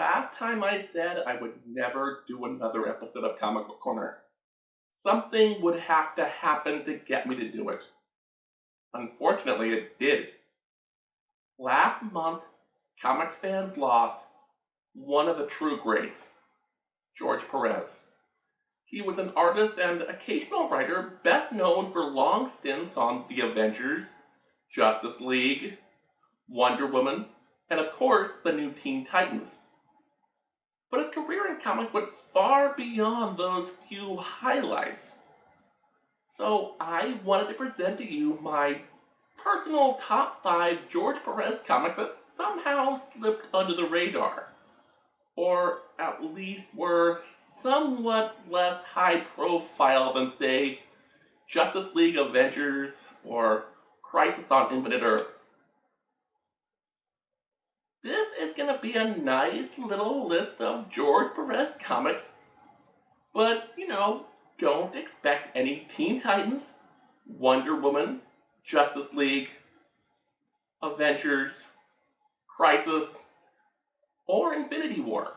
Last time I said I would never do another episode of Comic Book Corner. Something would have to happen to get me to do it. Unfortunately, it did. Last month, comics fans lost one of the true greats, George Perez. He was an artist and occasional writer best known for long stints on The Avengers, Justice League, Wonder Woman, and of course, the new Teen Titans. But his career in comics went far beyond those few highlights. So I wanted to present to you my personal top 5 George Perez comics that somehow slipped under the radar, or at least were somewhat less high profile than, say, Justice League Avengers or Crisis on Infinite Earths. This is going to be a nice little list of George Perez comics, but, don't expect any Teen Titans, Wonder Woman, Justice League, Avengers, Crisis, or Infinity War.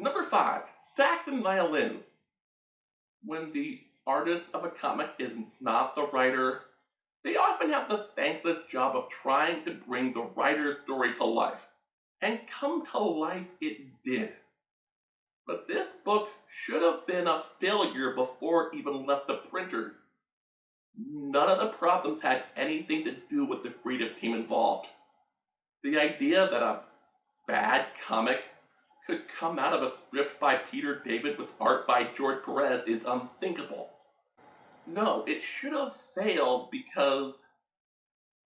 Number 5, Saxon Violins. When the artist of a comic is not the writer, they often have the thankless job of trying to bring the writer's story to life. And come to life it did. But this book should have been a failure before it even left the printers. None of the problems had anything to do with the creative team involved. The idea that a bad comic could come out of a script by Peter David with art by George Perez is unthinkable. No, it should have failed because,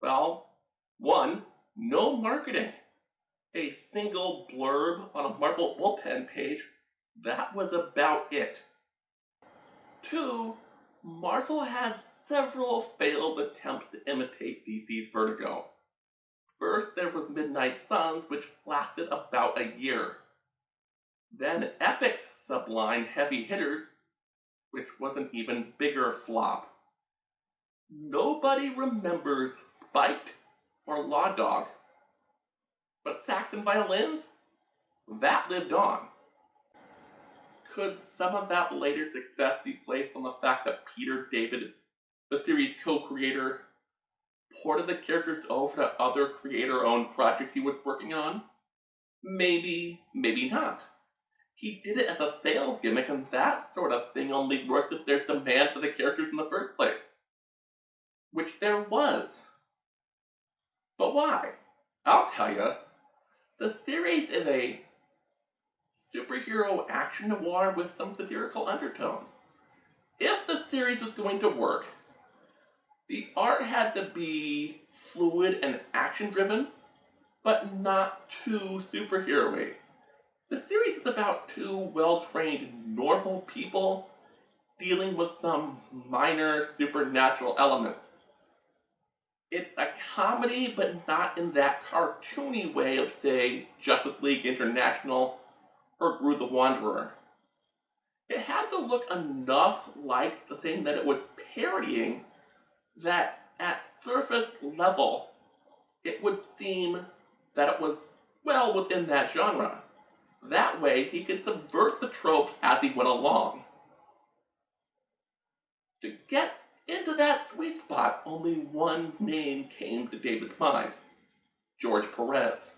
well, 1, no marketing. A single blurb on a Marvel bullpen page, that was about it. 2, Marvel had several failed attempts to imitate DC's Vertigo. First, there was Midnight Suns, which lasted about a year. Then Epic's subline Heavy Hitters, which was an even bigger flop. Nobody remembers Spiked or Law Dog. But Saxon Violins? That lived on. Could some of that later success be placed on the fact that Peter David, the series co-creator, ported the characters over to other creator-owned projects he was working on? Maybe, maybe not. He did it as a sales gimmick, and that sort of thing only worked if there's demand for the characters in the first place. Which there was. But why? I'll tell you. The series is a superhero action noir with some satirical undertones. If the series was going to work, the art had to be fluid and action-driven, but not too superhero-y. The series is about 2 well-trained normal people dealing with some minor supernatural elements. It's a comedy, but not in that cartoony way of, say, Justice League International or Gru the Wanderer. It had to look enough like the thing that it was parodying that at surface level, it would seem that it was well within that genre. That way, he could subvert the tropes as he went along. To get into that sweet spot, only one name came to David's mind: George Perez.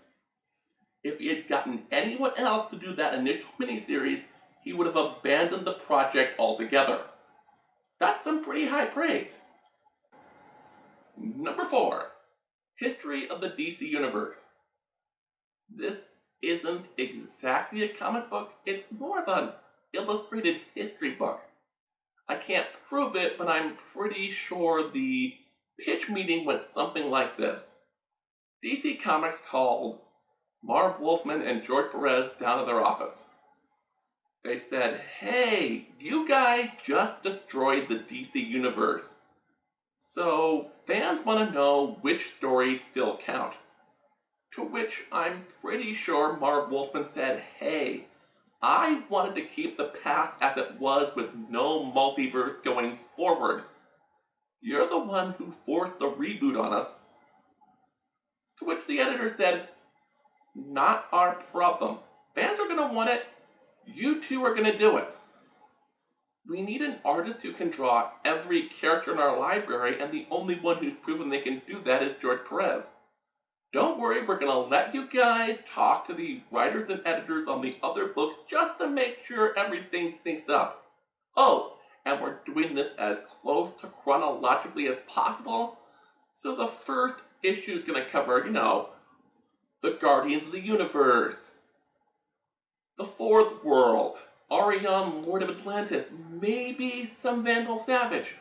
If he had gotten anyone else to do that initial miniseries, he would have abandoned the project altogether. That's some pretty high praise. Number 4, History of the DC Universe. This isn't exactly a comic book, it's more of an illustrated history book. I can't prove it, but I'm pretty sure the pitch meeting went something like this. DC Comics called Marv Wolfman and George Perez down to their office. They said, "Hey, you guys just destroyed the DC Universe. So fans want to know which stories still count." To which I'm pretty sure Marv Wolfman said, "Hey, I wanted to keep the past as it was with no multiverse going forward. You're the one who forced the reboot on us. To which the editor said, not our problem. Fans are gonna want it. You two are gonna do it. We need an artist who can draw every character in our library, and the only one who's proven they can do that is George Perez. Don't worry, we're gonna let you guys talk to the writers and editors on the other books just to make sure everything syncs up. Oh, and we're doing this as close to chronologically as possible. So the first issue is gonna cover, the Guardians of the Universe, the Fourth World, Arion, Lord of Atlantis, maybe some Vandal Savage.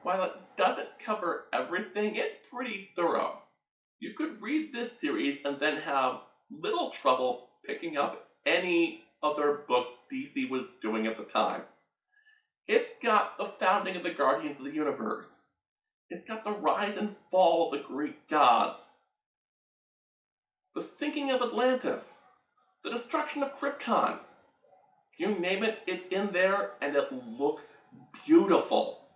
While it doesn't cover everything, it's pretty thorough. You could read this series and then have little trouble picking up any other book DC was doing at the time. It's got the founding of the Guardians of the Universe. It's got the rise and fall of the Greek gods, the sinking of Atlantis, the destruction of Krypton. You name it, it's in there, and it looks beautiful.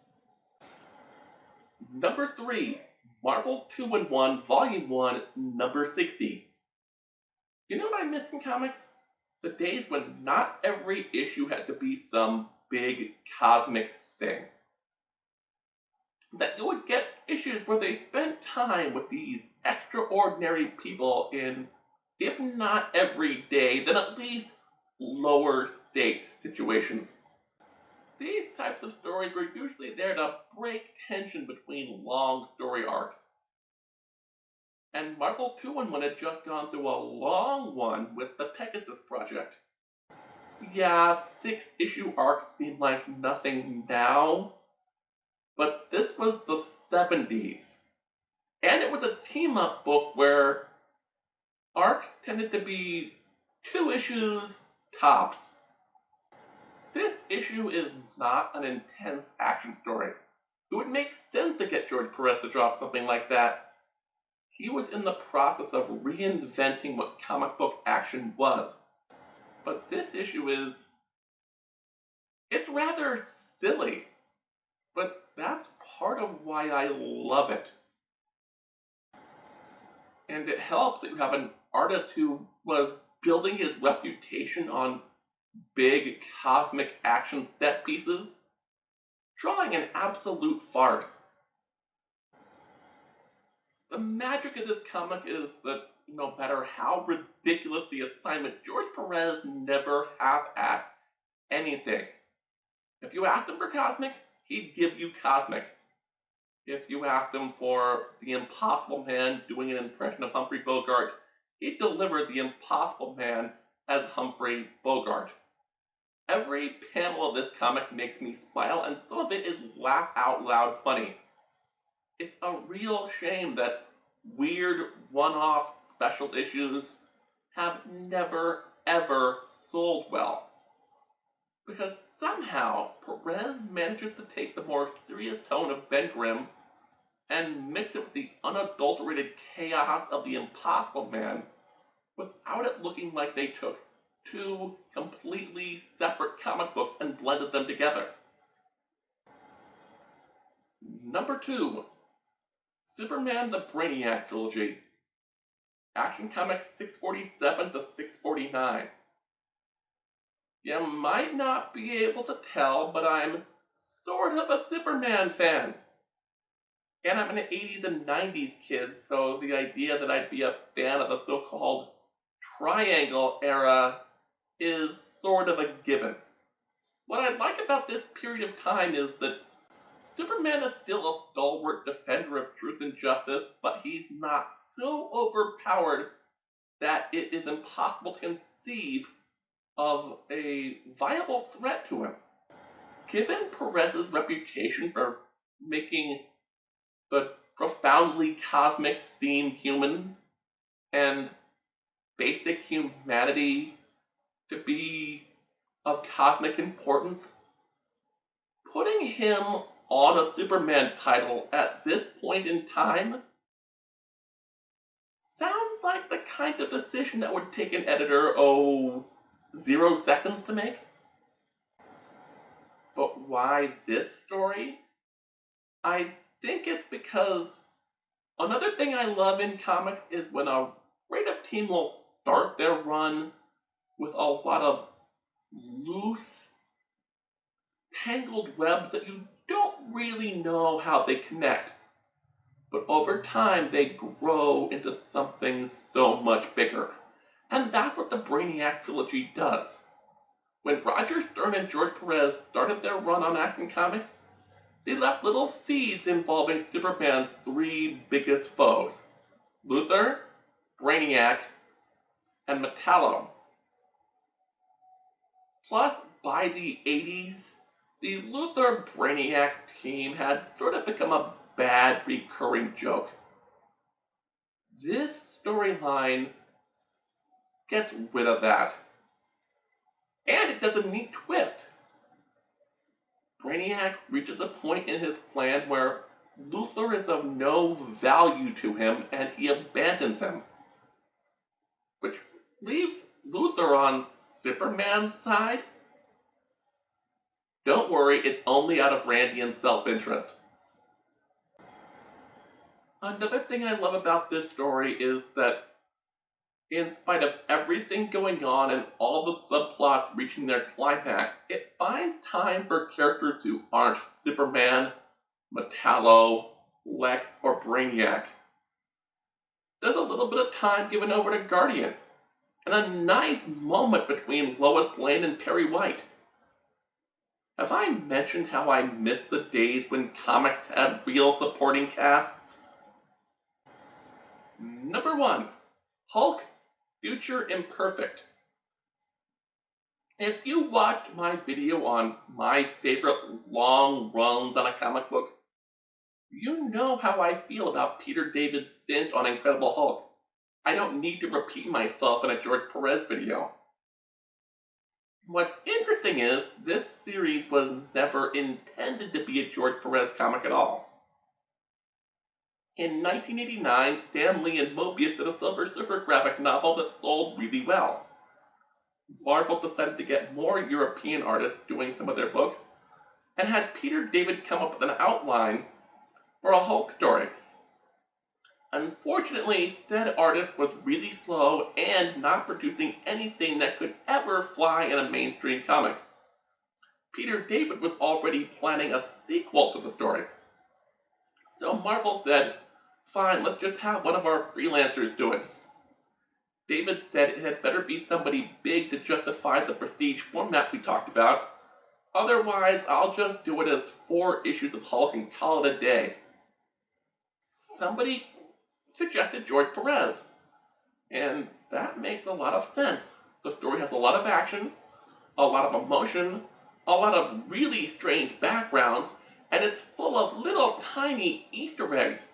Number 3, Marvel 2-in-1, Volume 1, number 60. You know what I miss in comics? The days when not every issue had to be some big cosmic thing. That you would get issues where they spent time with these extraordinary people in, if not every day, then at least lower stakes situations. These types of stories were usually there to break tension between long story arcs. And Marvel 2-in-1 had just gone through a long one with the Pegasus Project. Yeah, 6-issue arcs seem like nothing now, but this was the 70s. And it was a team-up book where arcs tended to be 2 issues tops. This issue is not an intense action story. It would make sense to get George Perez to draw something like that. He was in the process of reinventing what comic book action was. But this issue it's rather silly. But that's part of why I love it. And it helps that you have an artist who was building his reputation on big cosmic action set pieces, drawing an absolute farce. The magic of this comic is that no matter how ridiculous the assignment, George Perez never half-assed anything. If you asked him for cosmic, he'd give you cosmic. If you asked him for the Impossible Man doing an impression of Humphrey Bogart, he'd deliver the Impossible Man as Humphrey Bogart. Every panel of this comic makes me smile, and some of it is laugh out loud funny. It's a real shame that weird one-off special issues have never ever sold well. Because somehow Perez manages to take the more serious tone of Ben Grimm and mix it with the unadulterated chaos of the Impossible Man without it looking like they took 2 completely separate comic books and blended them together. Number 2, Superman the Brainiac Trilogy. Action Comics 647 to 649. You might not be able to tell, but I'm sort of a Superman fan. And I'm an 80s and 90s kid, so the idea that I'd be a fan of the so-called Triangle era is sort of a given. What I like about this period of time is that Superman is still a stalwart defender of truth and justice, but he's not so overpowered that it is impossible to conceive of a viable threat to him. Given Perez's reputation for making the profoundly cosmic seem human and basic humanity to be of cosmic importance, putting him on a Superman title at this point in time sounds like the kind of decision that would take an editor, 0 seconds to make. But why this story? I think it's because another thing I love in comics is when a creative team will start their run with a lot of loose, tangled webs that you don't really know how they connect. But over time, they grow into something so much bigger. And that's what the Brainiac trilogy does. When Roger Stern and George Perez started their run on Action Comics, they left little seeds involving Superman's three biggest foes: Luthor, Brainiac, and Metallo. Plus, by the 80s, the Luthor Brainiac team had sort of become a bad recurring joke. This storyline gets rid of that. And it does a neat twist. Brainiac reaches a point in his plan where Luthor is of no value to him and he abandons him. Which leaves Luthor on Superman's side. Don't worry, it's only out of Randian's self-interest. Another thing I love about this story is that in spite of everything going on and all the subplots reaching their climax, it finds time for characters who aren't Superman, Metallo, Lex, or Brainiac. There's a little bit of time given over to Guardian, and a nice moment between Lois Lane and Perry White. Have I mentioned how I miss the days when comics had real supporting casts? Number 1. Hulk, Future Imperfect. If you watched my video on my favorite long runs on a comic book, you know how I feel about Peter David's stint on Incredible Hulk. I don't need to repeat myself in a George Perez video. What's interesting is, this series was never intended to be a George Perez comic at all. In 1989, Stan Lee and Moebius did a Silver Surfer graphic novel that sold really well. Marvel decided to get more European artists doing some of their books, and had Peter David come up with an outline for a Hulk story. Unfortunately, said artist was really slow and not producing anything that could ever fly in a mainstream comic. Peter David was already planning a sequel to the story. So Marvel said, fine, let's just have one of our freelancers do it. David said it had better be somebody big to justify the prestige format we talked about. Otherwise, I'll just do it as 4 issues of Hulk and call it a day. Somebody suggested George Perez. And that makes a lot of sense. The story has a lot of action, a lot of emotion, a lot of really strange backgrounds, and it's full of little tiny Easter eggs,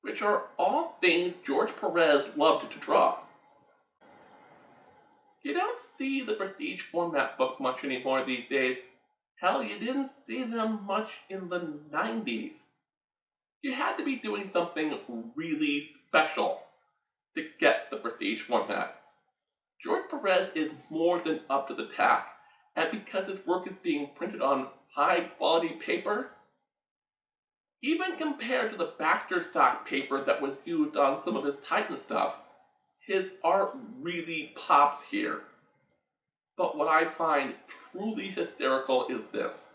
which are all things George Perez loved to draw. You don't see the prestige format book much anymore these days. Hell, you didn't see them much in the 90s. You had to be doing something really special to get the prestige format. George Perez is more than up to the task, and because his work is being printed on high quality paper, even compared to the Baxter stock paper that was used on some of his Titan stuff, his art really pops here. But what I find truly hysterical is this.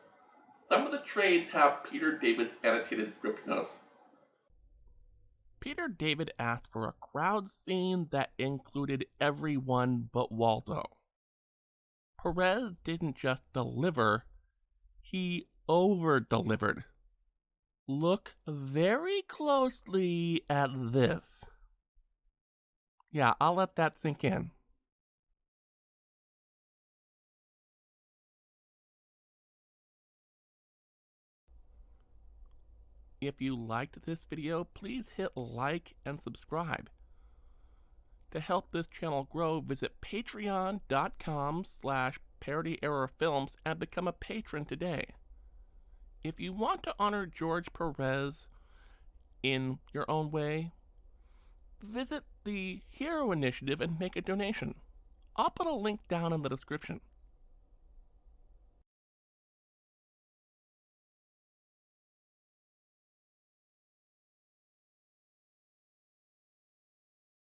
Some of the trades have Peter David's annotated script notes. Peter David asked for a crowd scene that included everyone but Waldo. Perez didn't just deliver, he over-delivered. Look very closely at this. Yeah, I'll let that sink in. If you liked this video, please hit like and subscribe. To help this channel grow, visit patreon.com/parodyerrorfilms and become a patron today. If you want to honor George Perez in your own way, visit the Hero Initiative and make a donation. I'll put a link down in the description.